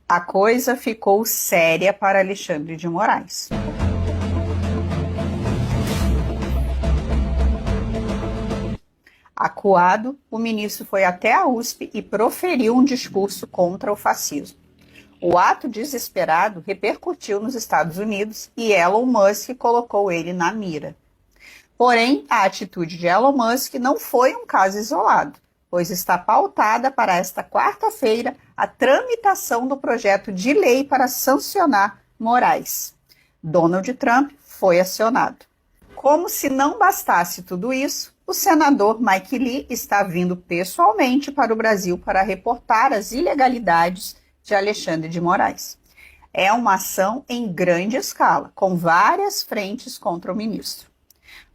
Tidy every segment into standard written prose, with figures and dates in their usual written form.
A coisa ficou séria para Alexandre de Moraes. Acuado, o ministro foi até a USP e proferiu um discurso contra o fascismo. O ato desesperado repercutiu nos Estados Unidos e Elon Musk colocou ele na mira. Porém, a atitude de Elon Musk não foi um caso isolado, pois está pautada para esta quarta-feira a tramitação do projeto de lei para sancionar Moraes. Donald Trump foi acionado. Como se não bastasse tudo isso, o senador Mike Lee está vindo pessoalmente para o Brasil para reportar as ilegalidades de Alexandre de Moraes. É uma ação em grande escala, com várias frentes contra o ministro.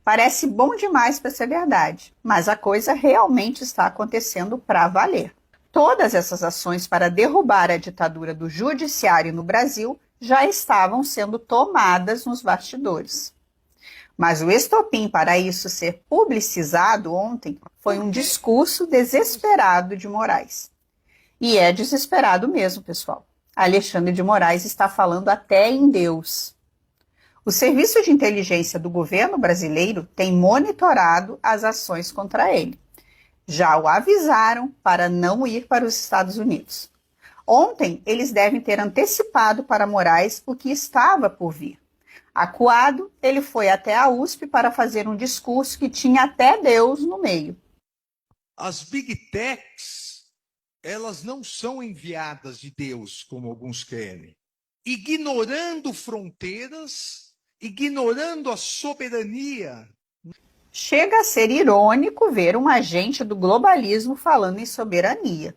Parece bom demais para ser verdade, mas a coisa realmente está acontecendo para valer. Todas essas ações para derrubar a ditadura do judiciário no Brasil já estavam sendo tomadas nos bastidores. Mas o estopim para isso ser publicizado ontem foi um discurso desesperado de Moraes. E é desesperado mesmo, pessoal. Alexandre de Moraes está falando até em Deus. O Serviço de Inteligência do governo brasileiro tem monitorado as ações contra ele. Já o avisaram para não ir para os Estados Unidos. Ontem, eles devem ter antecipado para Moraes o que estava por vir. Acuado, ele foi até a USP para fazer um discurso que tinha até Deus no meio. As Big Techs, elas não são enviadas de Deus, como alguns querem. Ignorando fronteiras, ignorando a soberania. Chega a ser irônico ver um agente do globalismo falando em soberania.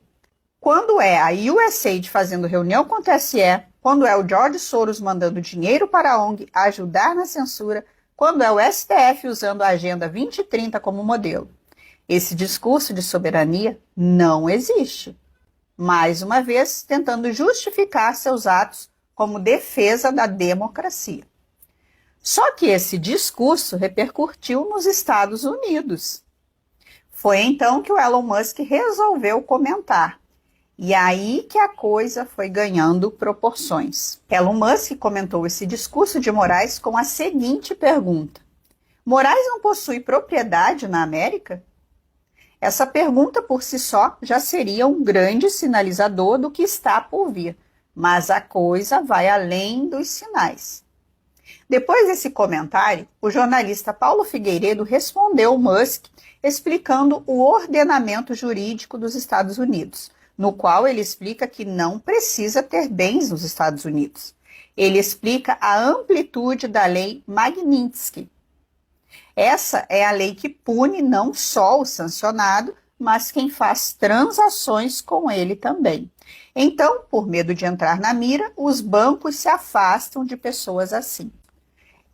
Quando é a USAID fazendo reunião com o TSE, quando é o George Soros mandando dinheiro para a ONG ajudar na censura, quando é o STF usando a Agenda 2030 como modelo. Esse discurso de soberania não existe. Mais uma vez, tentando justificar seus atos como defesa da democracia. Só que esse discurso repercutiu nos Estados Unidos. Foi então que o Elon Musk resolveu comentar. E aí que a coisa foi ganhando proporções. Elon Musk comentou esse discurso de Moraes com a seguinte pergunta: Moraes não possui propriedade na América? Essa pergunta por si só já seria um grande sinalizador do que está por vir, mas a coisa vai além dos sinais. Depois desse comentário, o jornalista Paulo Figueiredo respondeu Musk explicando o ordenamento jurídico dos Estados Unidos, no qual ele explica que não precisa ter bens nos Estados Unidos. Ele explica a amplitude da lei Magnitsky. Essa é a lei que pune não só o sancionado, mas quem faz transações com ele também. Então, por medo de entrar na mira, os bancos se afastam de pessoas assim.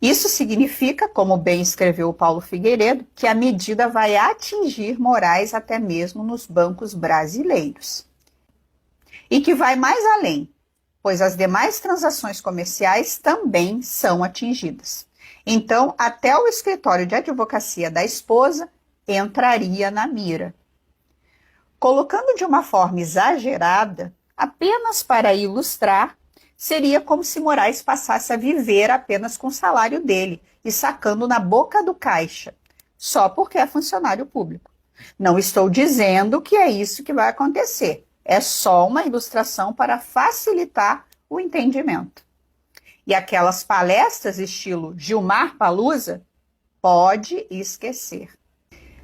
Isso significa, como bem escreveu o Paulo Figueiredo, que a medida vai atingir Moraes até mesmo nos bancos brasileiros. E que vai mais além, pois as demais transações comerciais também são atingidas. Então, até o escritório de advocacia da esposa entraria na mira. Colocando de uma forma exagerada, apenas para ilustrar, seria como se Moraes passasse a viver apenas com o salário dele e sacando na boca do caixa, só porque é funcionário público. Não estou dizendo que é isso que vai acontecer, é só uma ilustração para facilitar o entendimento. E aquelas palestras estilo Gilmar Palusa, pode esquecer.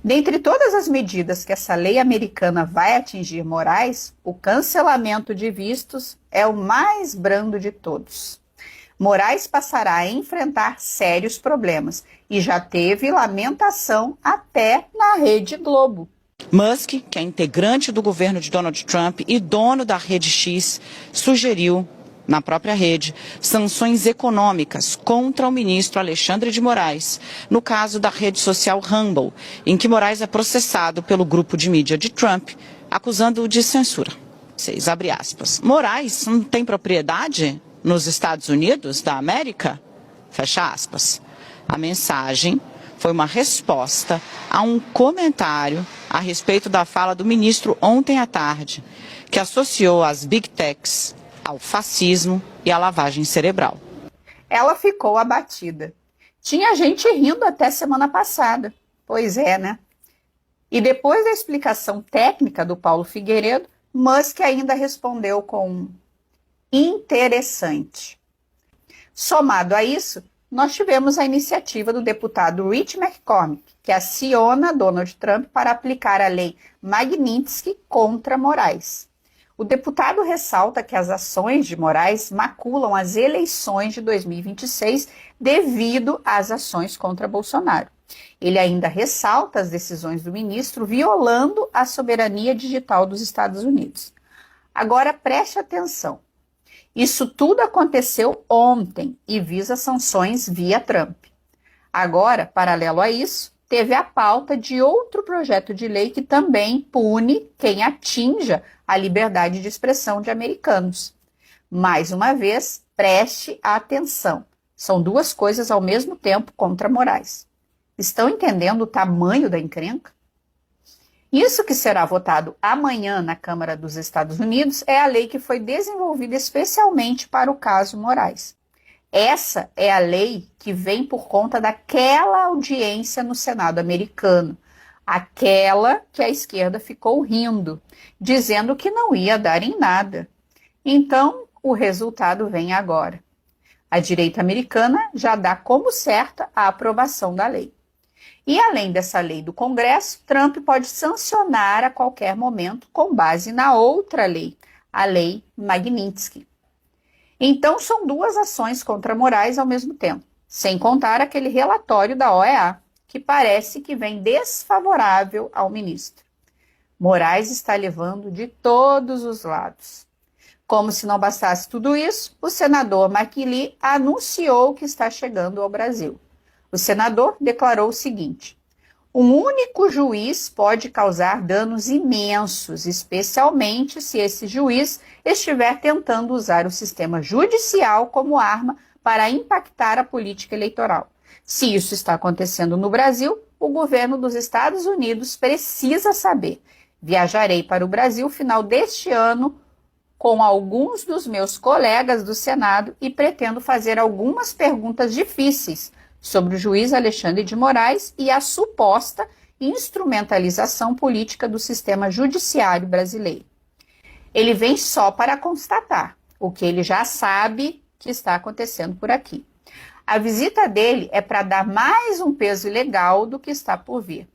Dentre todas as medidas que essa lei americana vai atingir Moraes, o cancelamento de vistos é o mais brando de todos. Moraes passará a enfrentar sérios problemas e já teve lamentação até na Rede Globo. Musk, que é integrante do governo de Donald Trump e dono da Rede X, sugeriu, na própria rede, sanções econômicas contra o ministro Alexandre de Moraes, no caso da rede social Rumble, em que Moraes é processado pelo grupo de mídia de Trump, acusando-o de censura. Abre aspas. Moraes não tem propriedade nos Estados Unidos da América? Fecha aspas. A mensagem foi uma resposta a um comentário a respeito da fala do ministro ontem à tarde, que associou as Big Techs ao fascismo e à lavagem cerebral. Ela ficou abatida. Tinha gente rindo até semana passada. Pois é, né? E depois da explicação técnica do Paulo Figueiredo, Musk ainda respondeu com interessante. Somado a isso, nós tivemos a iniciativa do deputado Rich McCormick, que aciona Donald Trump para aplicar a lei Magnitsky contra Moraes. O deputado ressalta que as ações de Moraes maculam as eleições de 2026 devido às ações contra Bolsonaro. Ele ainda ressalta as decisões do ministro violando a soberania digital dos Estados Unidos. Agora preste atenção. Isso tudo aconteceu ontem e visa sanções via Trump. Agora, paralelo a isso, teve a pauta de outro projeto de lei que também pune quem atinja a liberdade de expressão de americanos. Mais uma vez, preste atenção. São duas coisas ao mesmo tempo contra Moraes. Estão entendendo o tamanho da encrenca? Isso que será votado amanhã na Câmara dos Estados Unidos é a lei que foi desenvolvida especialmente para o caso Moraes. Essa é a lei que vem por conta daquela audiência no Senado americano, aquela que a esquerda ficou rindo, dizendo que não ia dar em nada. Então, o resultado vem agora. A direita americana já dá como certa a aprovação da lei. E além dessa lei do Congresso, Trump pode sancionar a qualquer momento com base na outra lei, a lei Magnitsky. Então, são duas ações contra Moraes ao mesmo tempo, sem contar aquele relatório da OEA, que parece que vem desfavorável ao ministro. Moraes está levando de todos os lados. Como se não bastasse tudo isso, o senador Mark Lee anunciou que está chegando ao Brasil. O senador declarou o seguinte: um único juiz pode causar danos imensos, especialmente se esse juiz estiver tentando usar o sistema judicial como arma para impactar a política eleitoral. Se isso está acontecendo no Brasil, o governo dos Estados Unidos precisa saber. Viajarei para o Brasil final deste ano com alguns dos meus colegas do Senado e pretendo fazer algumas perguntas difíceis sobre o juiz Alexandre de Moraes e a suposta instrumentalização política do sistema judiciário brasileiro. Ele vem só para constatar o que ele já sabe que está acontecendo por aqui. A visita dele é para dar mais um peso legal do que está por vir.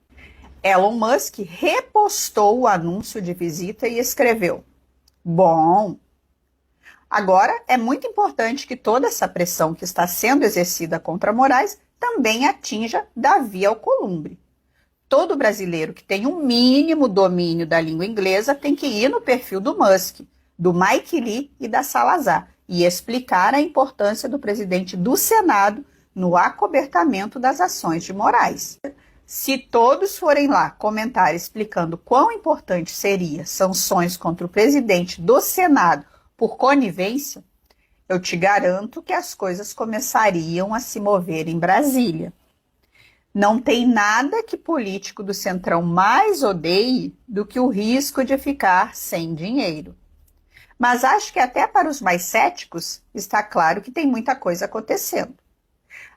Elon Musk repostou o anúncio de visita e escreveu: bom, agora é muito importante que toda essa pressão que está sendo exercida contra Moraes também atinja Davi Alcolumbre. Todo brasileiro que tem um mínimo domínio da língua inglesa tem que ir no perfil do Musk, do Mike Lee e da Salazar e explicar a importância do presidente do Senado no acobertamento das ações de Moraes. Se todos forem lá comentar explicando quão importante seria sanções contra o presidente do Senado por conivência, eu te garanto que as coisas começariam a se mover em Brasília. Não tem nada que político do Centrão mais odeie do que o risco de ficar sem dinheiro. Mas acho que até para os mais céticos está claro que tem muita coisa acontecendo.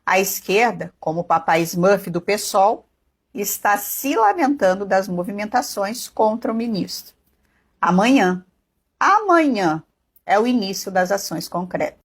A esquerda, como o papai Smurf do PSOL, está se lamentando das movimentações contra o ministro. Amanhã é o início das ações concretas.